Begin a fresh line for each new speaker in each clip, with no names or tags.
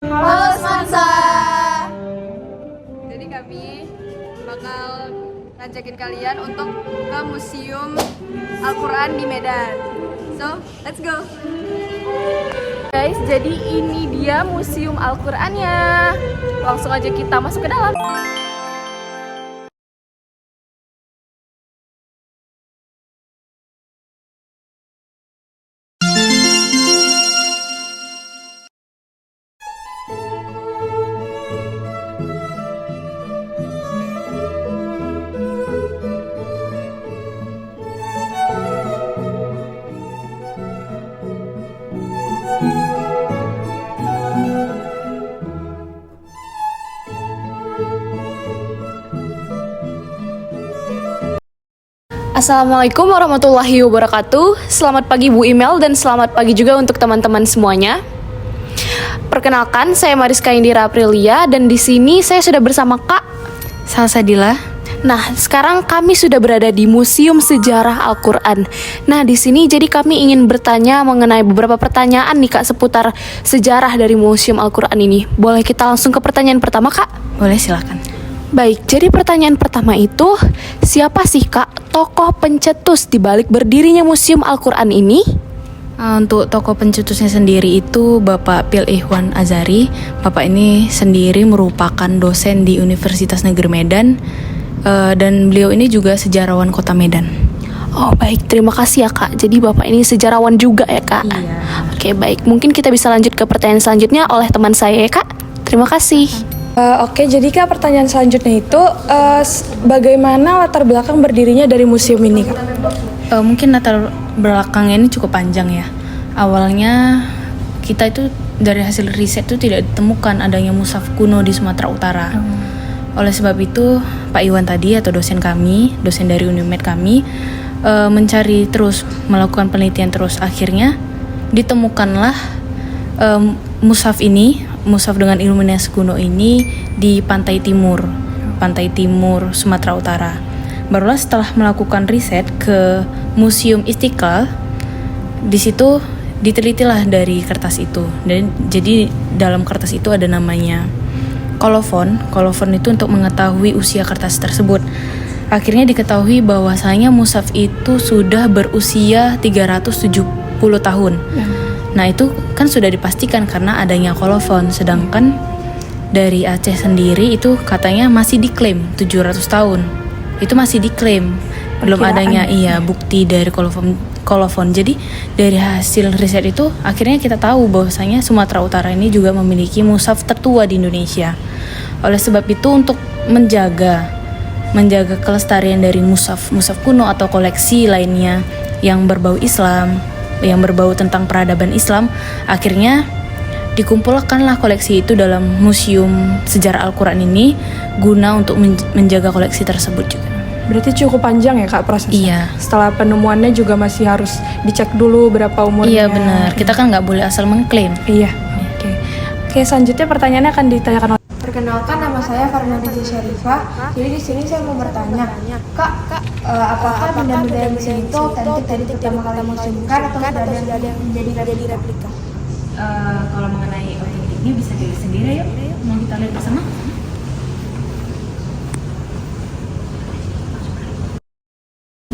Halo Semansa.
Jadi kami bakal ngajakin kalian untuk ke Museum Al-Quran di Medan. So, let's go. Guys, jadi ini dia Museum Al-Qurannya. Langsung aja kita masuk ke dalam. Assalamualaikum warahmatullahi wabarakatuh. Selamat pagi Bu Imel dan selamat pagi juga untuk teman-teman semuanya. Perkenalkan, saya Mariska Indira Aprilia dan di sini saya sudah bersama Kak
Salsadila.
Nah, sekarang kami sudah berada di Museum Sejarah Al-Quran. Nah, di sini jadi kami ingin bertanya mengenai beberapa pertanyaan nih Kak seputar sejarah dari Museum Al-Quran ini. Boleh kita langsung ke pertanyaan pertama Kak?
Boleh, silakan.
Baik, jadi pertanyaan pertama itu, siapa sih Kak tokoh pencetus di balik berdirinya Museum Al-Quran ini?
Untuk tokoh pencetusnya sendiri itu Bapak Pil Ihwan Azari. Bapak ini sendiri merupakan dosen di Universitas Negeri Medan dan beliau ini juga sejarawan Kota Medan.
Oh baik, terima kasih ya Kak. Jadi Bapak ini sejarawan juga ya Kak?
Iya.
Oke baik, mungkin kita bisa lanjut ke pertanyaan selanjutnya oleh teman saya ya Kak. Terima kasih.
Oke, jadi Kak pertanyaan selanjutnya itu bagaimana latar belakang berdirinya dari museum ini Kak?
Mungkin latar belakangnya ini cukup panjang ya. Awalnya kita itu dari hasil riset itu tidak ditemukan adanya mushaf kuno di Sumatera Utara. Oleh sebab itu Pak Iwan tadi atau dosen kami, dosen dari Unimed kami mencari terus, melakukan penelitian terus. Akhirnya ditemukanlah mushaf ini, mushaf dengan iluminasi kuno ini di pantai timur Sumatera Utara. Barulah setelah melakukan riset ke Museum Istiqlal, di situ ditelitilah dari kertas itu. Dan jadi dalam kertas itu ada namanya kolofon. Kolofon itu untuk mengetahui usia kertas tersebut. Akhirnya diketahui bahwasanya mushaf itu sudah berusia 370 tahun. Nah itu kan sudah dipastikan karena adanya kolofon. Sedangkan dari Aceh sendiri itu katanya masih diklaim 700 tahun. Itu masih diklaim, belum adanya bukti dari kolofon. Jadi dari hasil riset itu akhirnya kita tahu bahwasanya Sumatera Utara ini juga memiliki mushaf tertua di Indonesia. Oleh sebab itu untuk menjaga kelestarian dari mushaf kuno atau koleksi lainnya yang berbau Islam, yang berbau tentang peradaban Islam, akhirnya dikumpulkanlah koleksi itu dalam Museum Sejarah Al-Quran ini guna untuk menjaga koleksi tersebut juga.
Berarti cukup panjang ya Kak prosesnya?
Iya.
Setelah penemuannya juga masih harus dicek dulu berapa umurnya.
Iya benar, kita kan nggak boleh asal mengklaim.
Iya, oke, selanjutnya pertanyaannya akan ditanyakan oleh
Perkenalkan, nama saya Farnadija Syarifah. Jadi di sini saya mau bertanya, Kak, apakah benda-benda yang di sini itu otentik dari pertama kali museumkan atau sudah ada yang menjadi replika?
Kalau mengenai otentiknya bisa dilihat sendiri yuk. Mau kita lihat bersama?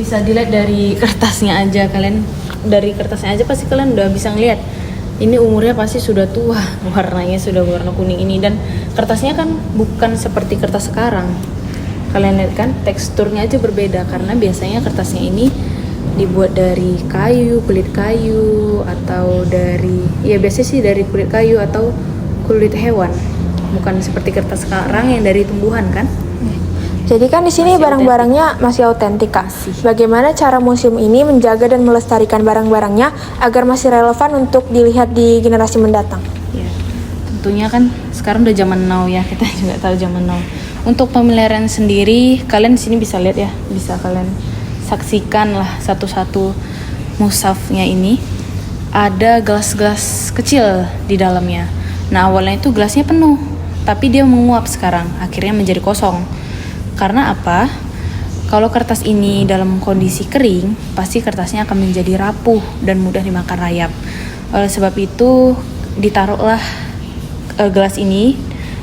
Bisa dilihat dari kertasnya aja, pasti kalian udah bisa ngeliat. Ini umurnya pasti sudah tua, warnanya sudah warna kuning ini, dan kertasnya kan bukan seperti kertas sekarang. Kalian lihat kan, teksturnya aja berbeda karena biasanya kertasnya ini dibuat dari kayu, kulit kayu, atau biasanya sih dari kulit kayu atau kulit hewan. Bukan seperti kertas sekarang yang dari tumbuhan kan?
Jadi kan di sini barang-barangnya masih otentik, Kak. Bagaimana cara museum ini menjaga dan melestarikan barang-barangnya agar masih relevan untuk dilihat di generasi mendatang?
Ya, tentunya kan sekarang udah zaman now ya, kita juga tahu zaman now. Untuk pemeliharaan sendiri, kalian di sini bisa lihat ya, bisa kalian saksikan lah satu-satu mushafnya ini. Ada gelas-gelas kecil di dalamnya. Nah awalnya itu gelasnya penuh, tapi dia menguap sekarang, akhirnya menjadi kosong. Karena apa? Kalau kertas ini dalam kondisi kering, pasti kertasnya akan menjadi rapuh dan mudah dimakan rayap. Oleh sebab itu, ditaruhlah gelas ini,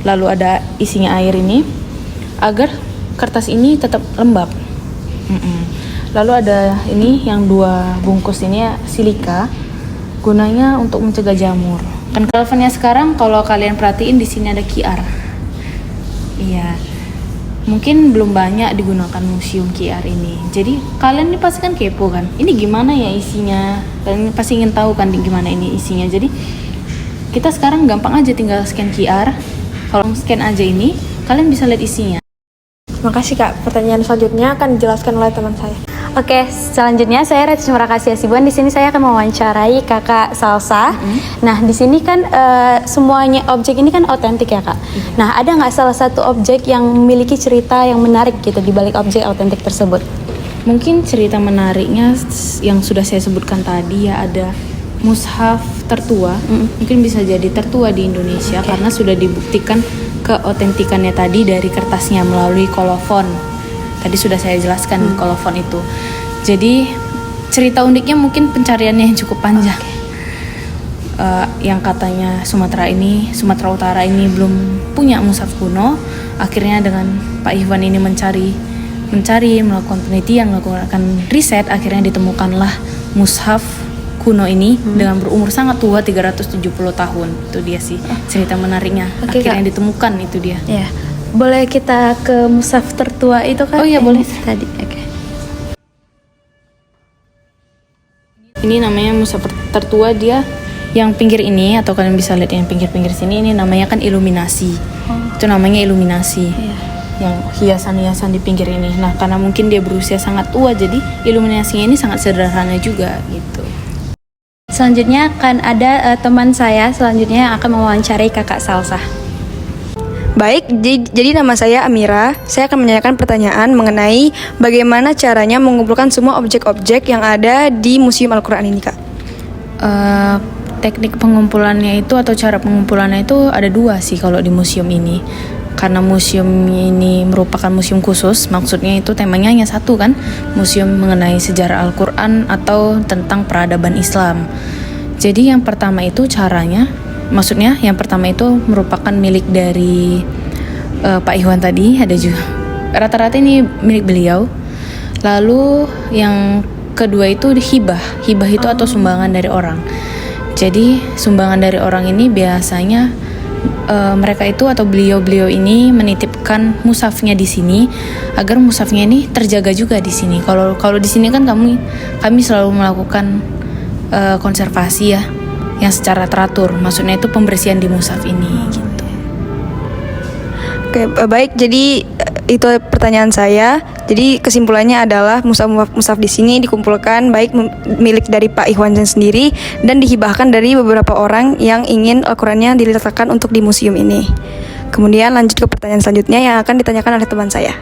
lalu ada isinya air ini, agar kertas ini tetap lembab. Lalu ada ini yang 2 bungkus ini ya, silika, gunanya untuk mencegah jamur. Kan relevannya sekarang kalau kalian perhatiin di sini ada QR. Iya. Mungkin belum banyak digunakan museum QR ini. Jadi kalian ini pasti kan kepo kan. Ini gimana ya isinya? Kalian pasti ingin tahu kan gimana ini isinya. Jadi kita sekarang gampang aja tinggal scan QR. Kalau scan aja ini, kalian bisa lihat isinya.
Makasih Kak. Pertanyaan selanjutnya akan dijelaskan oleh teman saya.
Oke, selanjutnya saya Reti Sumarakasih Hasibuan. Di sini saya akan mewawancarai Kakak Salsa. Nah, di sini kan semuanya objek ini kan otentik ya Kak. Nah, ada nggak salah satu objek yang memiliki cerita yang menarik gitu di balik objek otentik tersebut?
Mungkin cerita menariknya yang sudah saya sebutkan tadi ya, ada mushaf tertua. Mungkin bisa jadi tertua di Indonesia karena sudah dibuktikan keotentikannya tadi dari kertasnya melalui kolofon. Tadi sudah saya jelaskan kolofon itu. Jadi cerita uniknya mungkin pencariannya yang cukup panjang. Yang katanya Sumatera Utara ini belum punya mushaf kuno. Akhirnya dengan Pak Ikhwan ini mencari, melakukan penelitian, melakukan riset, akhirnya ditemukanlah mushaf kuno ini dengan berumur sangat tua, 370 tahun. Itu dia sih cerita menariknya. Akhirnya ditemukan, itu dia.
Ya. Boleh kita ke mushaf tertua itu kan?
Oh iya, boleh.
Tadi, oke.
Ini namanya mushaf tertua, dia yang pinggir ini, atau kalian bisa lihat yang pinggir-pinggir sini, ini namanya kan iluminasi. Itu namanya iluminasi. Yang hiasan-hiasan di pinggir ini. Nah, karena mungkin dia berusia sangat tua, jadi iluminasinya ini sangat sederhana juga gitu.
Selanjutnya akan ada teman saya selanjutnya yang akan mewawancarai Kakak Salsa.
Baik, jadi nama saya Amira. Saya akan menanyakan pertanyaan mengenai bagaimana caranya mengumpulkan semua objek-objek yang ada di Museum Al-Quran ini, Kak.
Teknik pengumpulannya itu atau cara pengumpulannya itu ada 2 sih kalau di museum ini. Karena museum ini merupakan museum khusus, maksudnya itu temanya hanya satu kan, museum mengenai sejarah Al-Quran atau tentang peradaban Islam. Jadi yang pertama itu caranya, maksudnya yang pertama itu merupakan milik dari Pak Ikhwan tadi, ada juga rata-rata ini milik beliau. Lalu yang kedua itu hibah itu atau sumbangan dari orang. Jadi sumbangan dari orang ini biasanya mereka itu atau beliau ini menitipkan mushafnya di sini agar mushafnya ini terjaga juga di sini. Kalau di sini kan kami selalu melakukan konservasi ya, yang secara teratur. Maksudnya itu pembersihan di mushaf ini gitu.
Oke, baik. Jadi itu pertanyaan saya. Jadi kesimpulannya adalah mushaf di sini dikumpulkan baik milik dari Pak Ikhwan sendiri dan dihibahkan dari beberapa orang yang ingin Al-Qurannya diletakkan untuk di museum ini. Kemudian lanjut ke pertanyaan selanjutnya yang akan ditanyakan oleh teman saya.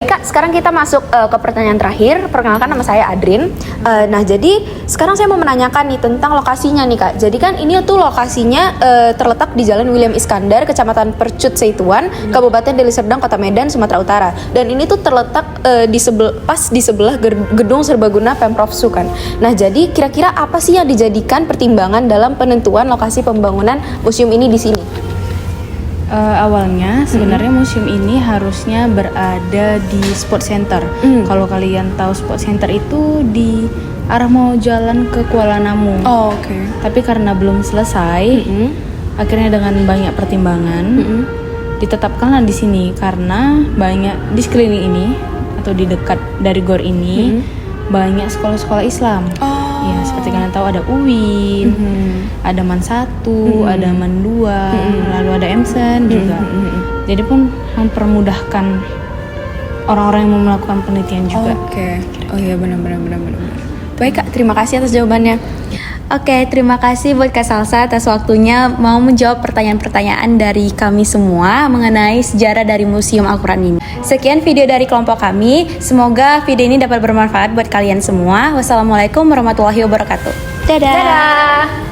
Kak, sekarang kita masuk ke pertanyaan terakhir. Perkenalkan, nama saya Adrin. Nah, jadi sekarang saya mau menanyakan nih tentang lokasinya nih Kak. Jadi kan ini tuh lokasinya terletak di Jalan William Iskandar, Kecamatan Percut Seituan, Kabupaten Deli Serdang, Kota Medan, Sumatera Utara. Dan ini tuh terletak pas di sebelah gedung serbaguna Pemprov Sukan. Nah, jadi kira-kira apa sih yang dijadikan pertimbangan dalam penentuan lokasi pembangunan museum ini di sini?
Awalnya sebenarnya museum ini harusnya berada di Sport Center. Kalau kalian tahu Sport Center itu di arah mau jalan ke Kuala Namu. Tapi karena belum selesai, akhirnya dengan banyak pertimbangan ditetapkanlah di sini karena banyak di sekeliling ini atau di dekat dari GOR ini banyak sekolah-sekolah Islam. Ya, seperti kalian tahu ada UIN, ada MAN 1, ada MAN 2, lalu ada MSen juga. Jadi pun mempermudahkan orang-orang yang mau melakukan penelitian juga.
Oh iya, benar. Baik Kak, terima kasih atas jawabannya. Oke, terima kasih buat Kak Salsa atas waktunya mau menjawab pertanyaan-pertanyaan dari kami semua mengenai sejarah dari Museum Al-Quran ini. Sekian video dari kelompok kami. Semoga video ini dapat bermanfaat buat kalian semua. Wassalamualaikum warahmatullahi wabarakatuh. Dadah.